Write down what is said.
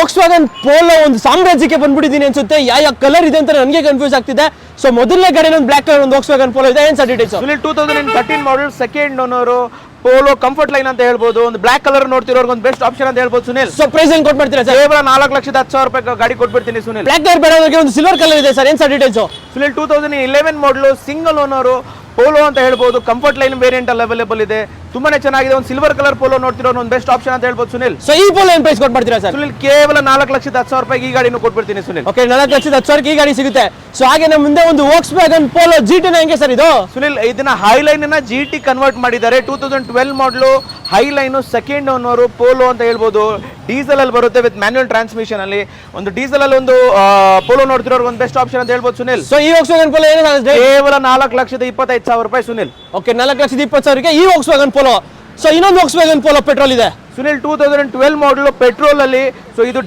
Volks wagon polo ಒಂದು ಸಾಮ್ರಾಜ್ಯಕ್ಕೆ ಬಂದ್ಬಿಟ್ಟಿದ್ದೀನಿ ಅನ್ಸುತ್ತೆ. ಯಾವ ಕಲರ್ ಇದೆ ಅಂತ ನನಗೆ ಕನ್ಫ್ಯೂಸ್ ಆಗ್ತಿದೆ. ಸೊ ಮೊದಲನೇ ಗಾಡಿ ಒಂದು ಬ್ಲಾಕ್ ಕಲರ್ ಒಂದು ವೋಕ್ಸ್ ವ್ಯಾಗನ್ ಪೋಲೋ ಇದೆ. ಏನ್ sir details? 2013 model, second owner, Polo comfort line ಅಂತ ಹೇಳ್ಬೋದು. ಒಂದು ಬ್ಲಾಕ್ ಕಲರ್ ನೋಡ್ತಿರೋರ್ಗೆ ಒಂದು ಬೆಸ್ಟ್ ಆಪ್ಷನ್ ಅಂತ ಹೇಳ್ಬೋದು ಸುನಿಲ್. ಸೊ ಪ್ರೈಸ್ ಏನು ಕೊಟ್ಟು ಮಾಡ್ತೀರಾ ಸರ್? ಕೇವಲ 4,10,000 ರೂಪಾಯಿ ಗಾಡಿ ಕೊಟ್ಬಿಡ್ತೀನಿ ಸುನಿಲ್. ಬ್ಲಾಕ್ ಕಲರ್ ಬೇಡ, ಒಂದು ಸಿಲ್ವರ್ ಕಲರ್ ಇದೆ ಸರ್. ಏನ್ ಸರ್ ಡೀಟೇಲ್ಸ್? ಸುನಿಲ್ 2011 ಮಾಡಲು, ಸಿಂಗಲ್ ಓನರು, ಪೋಲೋ ಅಂತ ಹೇಳ್ಬೋದು. ಕಂಫರ್ಟ್ ಲೈನ್ ವೇರಿಯಂಟ್ ಅಲ್ಲಿ ಅವೈಲೇಬಲ್ ಇದೆ. ತುಂಬಾನೇ ಚೆನ್ನಾಗಿದೆ. ಒಂದು ಸಿಲ್ವರ್ ಕಲರ್ ಪೋಲೋ ನೋಡ್ತಿರೋ ಒಂದು ಬೆಸ್ಟ್ ಆಪ್ಷನ್ ಅಂತ ಹೇಳ್ಬೋದು ಸುನಿಲ್. ಸೊ ಈ ಪೋಲೋ ಏನ್ ಪ್ರೈಸ್ ಕೊಟ್ಟು ಮಾಡ್ತೀರಾ ಸರ್? ಸುನಿಲ್ ಕೇವಲ 4,10,000 ರೂಪಾಯಿ ಈ ಗಾಡಿನೂ ಕೊಟ್ಬಿಡ್ತೀನಿ ಸುನಿಲ್. ಓಕೆ, 4,10,000 ಈ ಗಾಡಿ ಸಿಗುತ್ತೆ. ಸೊ ಹಾಗೆ ನಮ್ಮ ಮುಂದೆ ಒಂದು ವೋಕ್ಸ್ ವ್ಯಾಗನ್ ಪೋಲೋ GT ಹೆಂಗೆ ಸರ್ ಇದು? ಸುನಿಲ್ ಇದನ್ನ ಹೈಲೈನ್ ನ GT ಕನ್ವರ್ಟ್ ಮಾಡಿದ್ದಾರೆ. 2012 ಮಾಡಲು, ಹೈಲೈನ್, ಸೆಕೆಂಡ್ ಓನರ್, ಪೋಲೋ ಅಂತ ಹೇಳ್ಬೋದು. ಡೀಸೆಲ್ ಅಲ್ಲಿ ಬರುತ್ತೆ ವಿತ್ ಮ್ಯಾನ್ಯುಯಲ್ ಟ್ರಾನ್ಸ್ಮಿಷನ್ ಅಲ್ಲಿ. ಒಂದು ಡೀಸೆಲ್ ಅಲ್ಲಿ ಒಂದು ಪೋಲೋ ನೋಡ್ತಿರೋರ್ಗೆ ಒಂದು ಬೆಸ್ಟ್ ಆಪ್ಷನ್ ಅಂತ ಹೇಳ್ಬೋದು ಸುನಿಲ್. ಸೊ ಈ ವೋಕ್ಸ್ ವ್ಯಾಗನ್ ಪೋಲೋ ಏನು ಕೇವಲ 4,25,000 ರೂಪಾಯಿ ಸುನಿಲ್. ಓಕೆ, 4,20,000ಗೆ ಈ ವೋಕ್ಸ್ ವ್ಯಾಗನ್ ಪೋಲೋ. ಸೊ ಇನ್ನೊಂದು ವೋಕ್ಸ್ ವ್ಯಾಗನ್ ಪೋಲೋ ಪೆಟ್ರೋಲ್ ಇದೆ ಸುನಿಲ್ 2012 ಮಾಡಲು, ಪೆಟ್ರೋಲ್ ಅಲ್ಲಿ. ಸೊ ಇದು